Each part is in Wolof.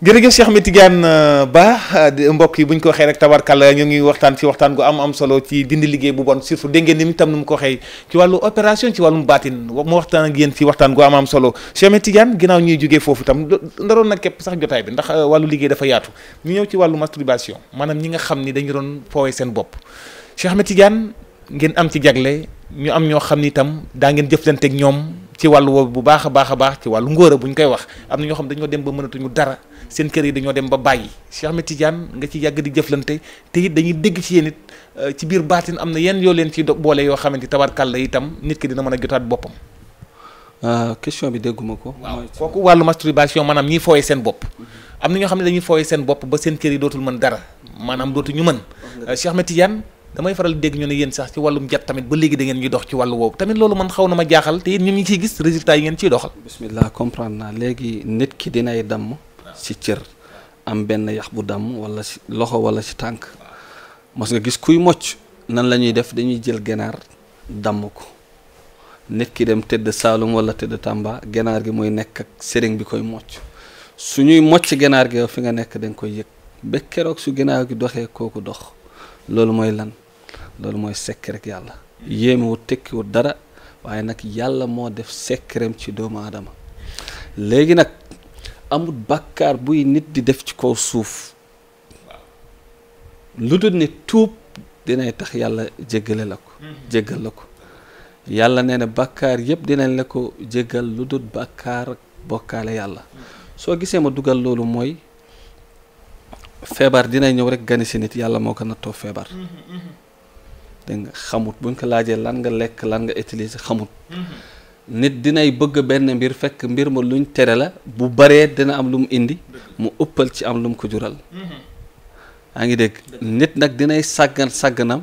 jërëjëf Cheikh Ahmed Tidiane Ba mbokk yi bu ñu ko waxee rek tabarkàlla ñu ngi waxtaan ci waxtaan gu am solo ci dindi liggéey bu bon surtout dégg ngeen ni tam nu mu ko waxee ci wàllu opération ci wàllum baatin mu waxtaan ak yéen ci waxtaan gu am solo Cheikh Ahmed Tidiane ginnaaw ñuy jógee foofu itam ndaroon na képp sax jotaay bi ndax wàllu liggéey dafa yaatu ñu ñëw ci wàllu masturbation maanaam ñi nga xam ni dañu doon foowee seen bopp Cheikh Ahmed Tidiane ngeen am ci jagle ñu am ñoo xam ni itam daa ngeen jëflanteeg ñoom ci wàllu woowu bu baax a baax ci wàllu ngóora bu ñu koy wax am na ñoo xam dañoo dem ba mënatuñu dara seen kër yi dañoo dem ba bàyyi Cheikh Ahmed Tidiane nga ci yàgg di jëflante te it dañuy dégg ci yéen it ci biir baatin am na yenn yoo leen ci boole yoo xamante tabarkàlla itam nit ki dina mën a jotaat boppam. question bi dégguma ko. waaw kooku wàllu masturbation maanaam ñiy fooye seen bopp. am na ñoo xam ne dañuy fooye seen bopp ba seen kër yi dootul mën dara maanaam dootuñu mën. Cheikh Ahmed Tidiane damay faral dégg ñu ne yéen sax ci wàllum jat tamit ba léegi da ngeen ñuy dox ci wàllu woowu tamit loolu man xaw na ma jaaxal te yéen ñu ngi ciy gis résultat yi ngeen ciy doxal. bismillah comprendre naa léegi nit ki dinay damm ci cër am benn yax bu damm wala ci loxo wala ci tànk mos nga gis kuy mocc nan la ñuy def dañuy jël ganaar damm ko nit ki dem tëdd Saalum wala tëdd Tamba ganaar gi mooy nekk ak sëriñ bi koy mocc su ñuy mocc ganaar gi yow fi nga nekk da nga koy yëg ba keroog su ganaar gi doxee kooku dox loolu mooy lan loolu mooy sekk yàlla yéemewut tekkiwut dara waaye nag yàlla moo def sekkereem ci doomu aadama léegi nag amul bàkkaar buy nit di def ci kaw suuf lu dul ne tuub dinay tax yàlla jéggale la ko jéggal la ko yàlla nee na bàkkaar yëpp dinañ la ko jéggal lu dul bàkkaar ak bokkaale yàlla soo gisee ma dugal loolu mooy feebar dinay ñëw rek gani si nit yàlla moo ko nattoo feebar dégg nga xamut buñ ko laajee lan nga lekk lan nga utiliser xamut nit dinay bëgg benn mbir fekk mbir ma luñ tere la bu baree dina am lu mu indi mu ëppal ci am lu mu ko jural yaa ngi dégg nit nag dinay sàgganam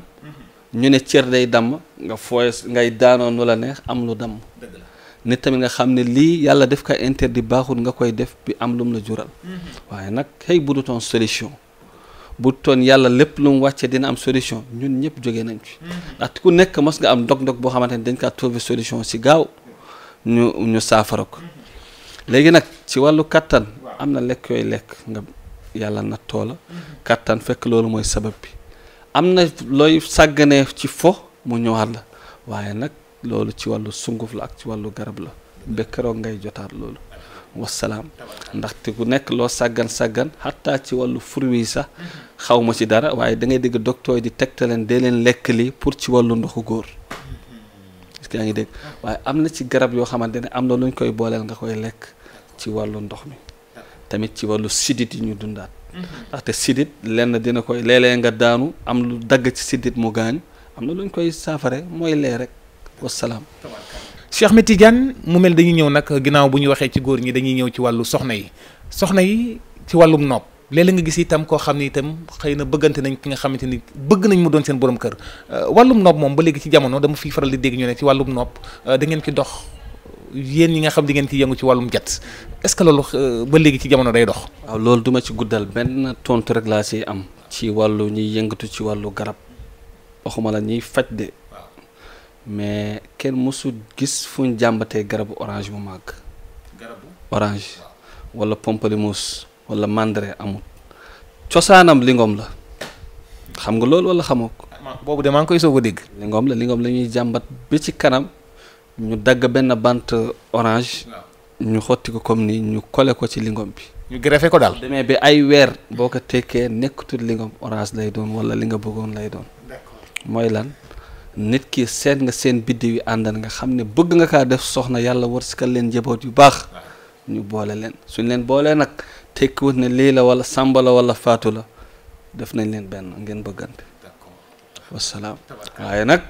ñu ne cër day damm nga fooy ngay daanoo nu la neex am lu damm nit tamit nga xam ne lii yàlla def ko interdit baaxul nga koy def bi am lu mu la jural waaye nag xëy bu du toon solution bu toon yàlla lépp lu mu wàccee dina am solution ñun ñëpp jógee nañ ci ndaxte ku nekk mos nga am dog-dog boo xamante ne dañ kaa trouver solution si gaaw ñu saafara ko léegi nag ci wàllu kattan am na lekk yooyu lekk nga yàlla na toola kattan fekk loolu mooy sabab bi am na looy sàgganee ci fo mu ñëwaat la waaye nag loolu ci wàllu sunguf la ak ci wàllu garab la ba keroog ngay jotaat loolu wasalaam ndaxte ku nekk loo sàggan xataa ci wàllu fruit yi sax xaw ma ci dara waaye da ngay dégg docteur yi di tegtaleen dee leen lekk li pour ci wàllu ndoxu góor est-ce que yaa ngi dégg waaye am na ci garab yoo xamante ne am na lu ñu koy booleel nga koy lekk ci wàllu ndox mi tamit ci wàllu sidit yi ñu dundaat ndaxte sidit lenn dina koy léeg-léeg nga daanu am lu dagg ci sidit mu gaañ am na lu ñu koy saafare mooy lee rek wasalaam. Cheikh Ahmed Tidiane mu mel dañuy ñëw nag ginnaaw bu ñu waxee ci góor ñi dañuy ñëw ci wàllu soxna yi ci wàllum nopp léeg-léeg nga gis itam koo xam ni itam xëy na bëggante nañ ki nga xamante ni bëgg nañ mu doon seen borom kër wàllum nopp moom ba léegi ci jamono dama fiy faral di dégg ñu ne ci wàllum nopp da ngeen ci dox yéen ñi nga xam di ngeen ci yëngu ci wàllum jat est-ce que loolu ba léegi ci jamono day dox. waaw loolu duma ci guddal benn tontu rek laa si am ci wàllu ñuy yëngatu ci wàllu garab waxuma la ñuy faj de mais kenn mësul gis fu ñu jàmbatee garabu orange bu màgg orange wala pamplemousse wala mandre amul cosaanam lingom la xam nga loolu wala xamoo ko. boobu de maa ngi koy soog a dégg. lingom la ñuy jàmbat bi ci kanam ñu dagg benn bant orange ñu xotti ko comme ni ñu kole ko ci lingom bi. ñu greffé ko daal. demee bi ay weer boo ko tekkee nekkatul lingom orange lay doon wala li nga bëggoon lay doon. mooy lan. nit ki seet nga seen biddiw yi àndal nga xam ne bëgg nga kaa def soxna yàlla wërsëgal leen njaboot yu baax ñu boole leen suñ leen boolee nag tekkiwut ne lii la wala sàmba la wala faatu la def nañ leen benn ngeen bëggante wasalaam waaye nag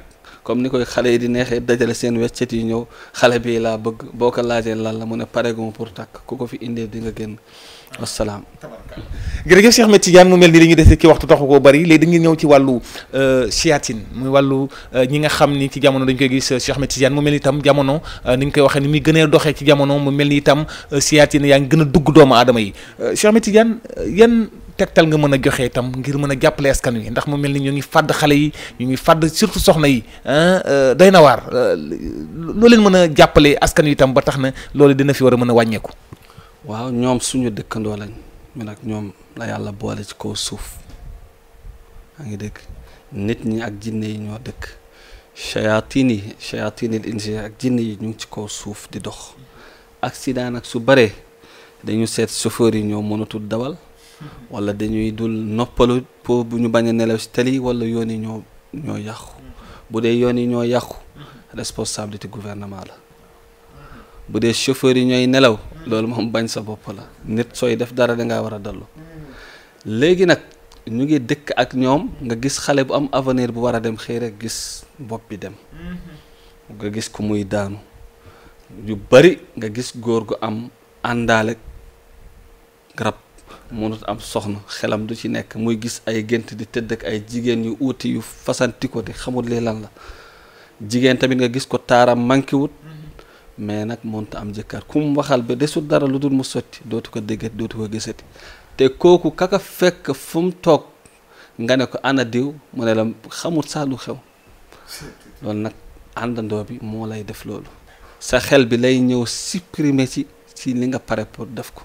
comme ni koy xale yi di neexee dajale seen weccet yi ñëw xale bii laa bëgg boo ko laajee lan la mu ne pareguma pour takk ku ko fi indee di nga génn wasalaam. jërëjëf Cheikh Ahmed Tidiane mu mel ni dañuy dese ci waxtu taxu koo bari léegi dañuy ñëw ci wàllu siyaatin muy wàllu ñi nga xam ni ci jamono dañ koy gis Cheikh Ahmed Tidiane mu mel ni itam jamono ni ñu koy waxee ni muy gën a doxee ci jamono mu mel ni itam siyaatin yaa ngi gën a dugg doomu aadama yi Cheikh Ahmed Tidiane yan tegtal nga mën a joxe itam ngir mën a jàppale askan wi ndax mu mel ni ñu ngi fàdd xale yi ñu ngi fàdd surtout soxna yi doy na waar loo leen mën a jàppale askan wi itam ba tax na loolu dina fi war a mën a wàññeeku. waaw ñoom suñu dëkkandoo lañ ñun ak ñoom la yàlla boole ci kaw suuf yaa ngi dégg nit ñi ak jinne yi ñoo dëkk shayatinil insi ak jinne yi ñu ngi ci kaw suuf di dox accident nag su baree dañu seet chauffeur yi ñoo mënatul dawal wala dañuy dul noppalu pour bu ñu bañ a nelaw si tali wala yoon yi ñoo yàqu bu dee yoon yi ñoo yàqu responsabilité gouvernement la bu dee chauffeur yi ñooy nelaw loolu moom bañ sa bopp la nit sooy def dara dangaa war a dallu léegi nag ñu ngi dëkk ak ñoom nga gis xale bu am avenir bu war a dem xëy rek gis bopp bi dem nga gis ku muy daanu yu bari nga gis góor gu am àndaale garab mënut am soxna xelam du ci nekk muy gis ay gént di tëdd ak ay jigéen yu uuti yu fasanti ko di xamul lii lan la jigéen tamit nga gis ko taaram manqué wut mais nag mënut am jëkkër ku mu waxal ba desul dara lu dul mu sotti dootu ko déggati dootu ko gisati te kooku kaka fekk fu mu toog nga ne ko ana diw mu ne la xamul sax lu xew loolu nag àndandoo bi moo lay def loolu sa xel bi lay ñëw supprimer ci li nga pare pour def ko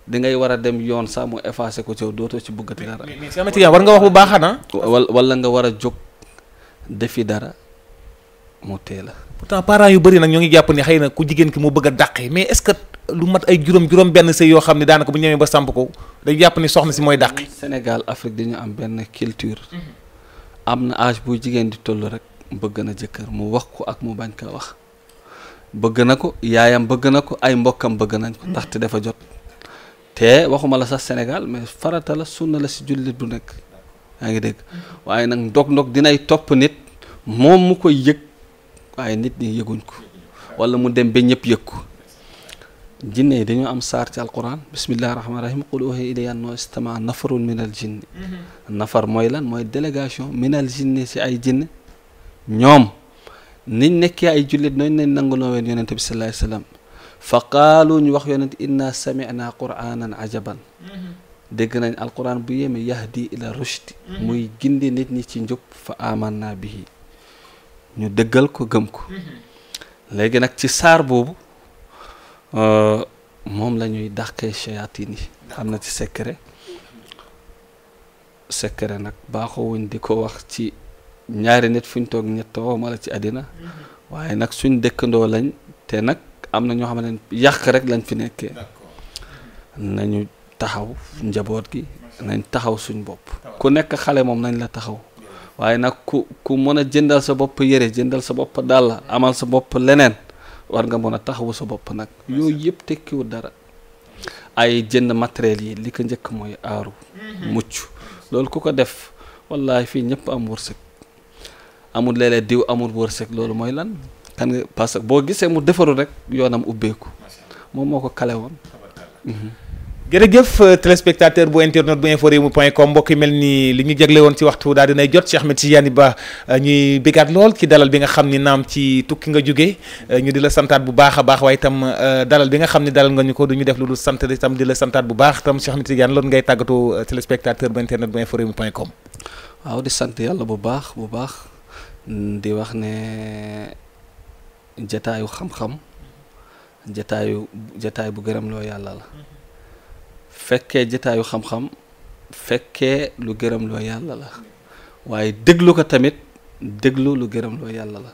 di ngay war a dem yoon sax mu effacé ko ci dootoo ci bëggati dara. mais Cheikh Ahmed Tidiane war nga wax bu baax na wala nga war a jóg defi dara mu tee la. pourtant parents yu bëri nag ñoo ngi jàpp ni xëy na ku jigéen ki moo bëgg a dàqe mais est-ce que lu mat ay juróom benn sëy yoo xam ne daanaka bu ñëwee ba samp ko day jàpp ni soxna si mooy dàqe. Sénégal Afrique dañu am benn culture. am na âge bu jigéen di toll rek bëgg na jëkkër mu wax ko ak mu bañ ko wax. bëgg na ko yaayam bëgg na ko ay mbokkam bëgg nañ ko ndaxte dafa jot te waxuma la sax Sénégal mais farata la sunna la si jullit bu nekk yaa ngi dégg waaye nag ndog dinay topp nit moom mu koy yëg waaye nit ñi yëguñ ko wala mu dem ba ñëpp yëg ko jinne yi dañoo am saar ci alquran bismillahi rahmaani rahim qul uhiya ilayya annahu istama'a nafarun min al jinni nafar mooy lan mooy délégation min al jinni si ay jinne ñoom niñ nekkee ay jullit nooñu nañ nanguloo ween yonente bi sallallahu alayhi wasallam fa qaalu ñu wax yonente inna sami'na qur'anan ajaban dégg nañ alquran bu yéeme yahdi ila rushdi muy gindi nit ñi ci njub fa amanna bihi ñu dëggal ko gëm ko léegi nag ci saar boobu moom la ñuy dàqee shayatin yi am na ci secret nag baaxoo wuñ di ko wax ci ñaari nit fuñ toog ñettoo wala ci àddina waaye nag suñ dëkkandoo lañ te nag am na ñoo xam ne yàq rek lañ fi nekkee nañu taxaw njaboot gi nañ taxaw suñ bopp ku nekk xale moom nañ la taxaw waaye nag ku mën a jëndal sa bopp yére jëndal sa bopp dàll amal sa bopp leneen war nga mën a taxawu sa bopp nag yooyu yëpp tekkiwul dara ay jënd matériel yi li ko njëkk mooy aaru mucc loolu ku ko def wallahi fii ñëpp am wërsëg amul léeg-léeg diw amul wërsëg loolu mooy lan kan nga parce que boo gisee mu defaru rek yoonam ubbeeku moom moo ko kale woon jërëjëf téléspectateur bu internet bu inforewmi.com mbokk yi mel ni li ñu jagle woon ci waxtu daal dinay jot Cheikh Ahmed Tidiane Ba ñuy bégaat lool ci dalal bi nga xam ni naam ci tukki nga jógee ñu di la santaat bu baax a baax waaye itam dalal bi nga xam ni dalal nga ñu ko du ñu def lu dul sant itam di la santaat bu baax itam Cheikh Ahmed Tidiane loolu ngay tàggatoo téléspectateur bu internet bu inforewmi.com. waaw di sant yàlla bu baax di wax ne jataayu xam-xam jataay bu gërëm loo yàlla la fekkee jataayu xam-xam fekkee lu gërëm loo yàlla la waaye déglu ko tamit déglu lu gërëm loo yàlla la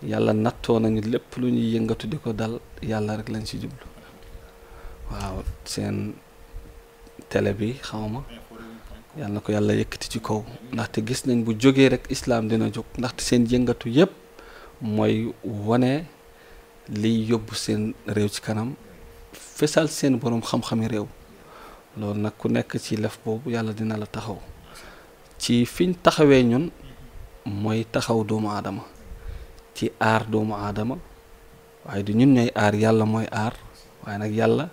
yàlla nattoo nañu lépp lu ñuy yëngatu di ko dal yàlla rek lañ ci jublu waaw seen télé bi xawma yàlla na ko yàlla yëkkati ci kaw ndaxte gis nañ bu jógee rek islam dina jóg ndaxte seen yëngatu yépp mooy wane liy yóbbu seen réew ci kanam fesal seen boroom xam-xami réew loolu nag ku nekk ci lef boobu yàlla dina la taxaw ci fiñ taxawee ñun mooy taxaw doomu aadama ci aar doomu aadama waaye du ñun ñooy aar yàlla mooy aar waaye nag yàlla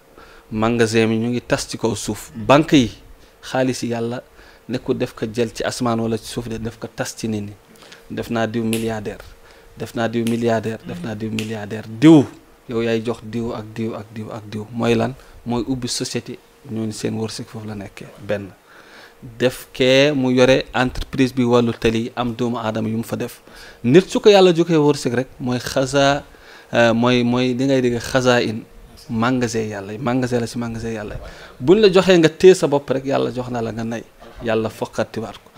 magasin mi ñu ngi tas ci kaw suuf banque yi xaalis yi yàlla nekkul def ko jël ci asamaan wala ci suuf de def ko tas ci nit ñi def naa diw milliardaire def naa diw milliardaire def naa diw milliardaire diw yow yaay jox diw ak diw ak diw ak diw mooy lan mooy ubbi société ñooñu seen wërsëg foofu la nekkee benn def kee mu yore entreprise bi wàllu tali am doomu aadama yu mu fa def nit su ko yàlla joxee wërsëg rek mooy xasaa mooy li ngay dégg xasaa in magasin yàlla yi magasin la ci magasin yàlla yi buñ la joxee nga téye sa bopp rek yàlla jox na la nga nay yàlla foqatiwaat ko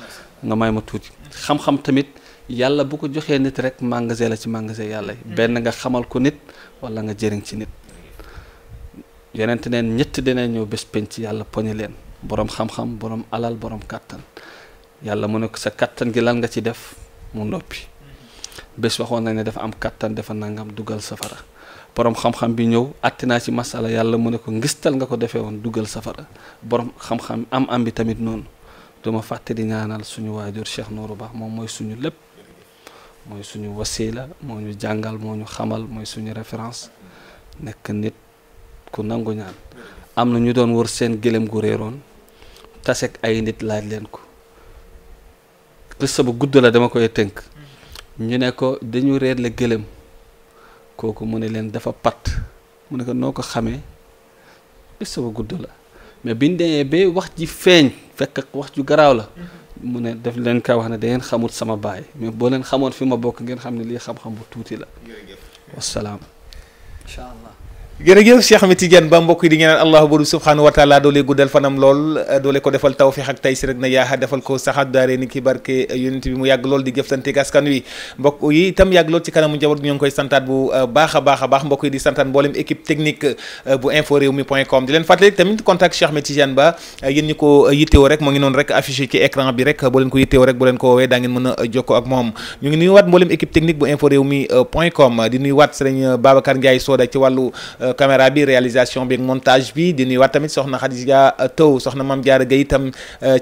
nga may ma tuuti xam-xam tamit yàlla bu ko joxee nit rek magasin la ci magasin yàlla yi benn nga xamal ko nit wala nga jëriñ ci nit yonent neen ñett dina ñëw bés penc yàlla poñe leen borom xam-xam borom alal borom kàttan yàlla mu ne ko sa kàttan gi lan nga ci def mu noppi bés waxoon na ne dafa am kàttan dafa nangam dugal safara borom xam-xam bi ñëw attinaa ci masala yàlla mu ne ko ngistal nga ko defee woon dugal safara borom xam-xam am bi tamit noonu duma fàtte di ñaanal suñu waajur Cheikh Nourou Ba moom mooy suñu lépp mooy suñu wasila moo ñu jàngal moo ñu xamal mooy suñu référence nekk nit ku nangu ñaan am na ñu doon wër seen gëlëm gu réeroon tasek ay nit laaj leen ko qissa bu gudd la dama koy tënk ñu ne ko dañu réer la gëlëm kooku mu ne leen dafa pat mu ne ko noo ko xamee qissa bu gudd la mais biñ demee ba wax ji feeñ fekk wax ju garaaw la mu ne def leen ka wax ne da ngeen xamut sama baay mais boo leen xamoon fi ma bokk ngeen xam ne lii xam-xam bu tuuti la wassalaam incha allah jërëjëf Cheikh Ahmed Tidiane Ba mbokk yi di ñaanal allahu borom subhanahu wa taala doole guddal fanam lool doole ko defal tawfiq ak taysir rek na yaaxa defal ko saxaat daare ni ki barke yonent bi mu yàgg lool di jëflante ak askan wi mbokk yi itam yàgg lool ci kanamu njaboot ñoo ngi koy santaat bu baax a baax mbokk yi di santaat mboolem équipe technique bu info réew mi point com di leen fàttali tamit contact Cheikh Ahmed Tidiane Ba yéen ñi ko yittewoo rek moo ngi noonu rek affiché ci écran bi rek boo leen ko yittewoo rek boo leen ko woowee daa ngeen mën a jokkoo ak moom ñu ngi nuyuwaat mboolem équipe technique bu info réew mi point com di nuyuwaat sëriñ Babacar Ndiaye Soda ci wàllu caméra bi réalisation bi ak montage bi di nuyuwaat tamit soxna Khadija Taw soxna Mame Diarra Gueye itam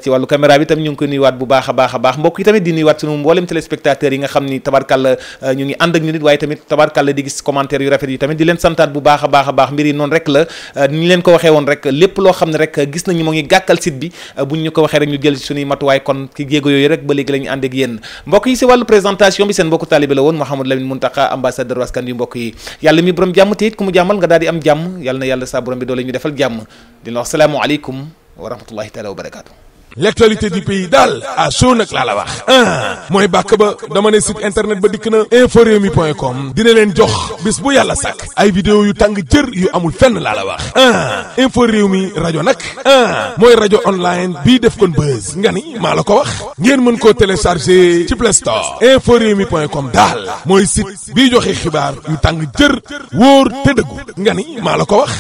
ci wàllu caméra bi tam ñu ngi koy nuyuwaat bu baax a baax mbokk yi tamit di nuyuwaat sunu mboolem téléspectateurs yi nga xam ni tabarkàlla ñu ngi ànd ak ñu nit waaye tamit tabarkàlla di gis commentaire yu rafet yi tamit di leen santaat bu baax a baax mbir yi noonu rek la ni leen ko waxee woon rek lépp loo xam ne rek gis nañu moo ngi gàkkal site bi buñ ñu ko waxee rek ñu jël suñuy matuwaay kon ci jéego yooyu rek ba léegi la ñu ànd ak yéen mbokk yi si wàllu présentation bi seen mbokku taalibe la woon Mouhamadou Lamine Muntaka ambassadeur waskan yu mbokk yi yàlla mi borom jàmm te it ku mu jàmmal nga daal di am jàmm yàlla na yàlla sa borom bi doole ñu defal jàmm dina wax salaamu aleykum wa rahmatullahi taala wa barakaatu. L'actualité du pays daal à chaud nag laa la wax mooy bàkk ba dama ne site internet ba dikk na inforewmi.com dina leen jox bis bu yàlla sàkk ay vidéo yu tàng jër yu amul fenn laa la wax info réew mi rajo nag mooy rajo online bii def kon buzz nga ni maa la ko wax ngeen mën koo télécharger ci Play Store inforewmi.com daal mooy site bii joxe xibaar yu tàng jër wóor te dëggu nga ni maa la ko wax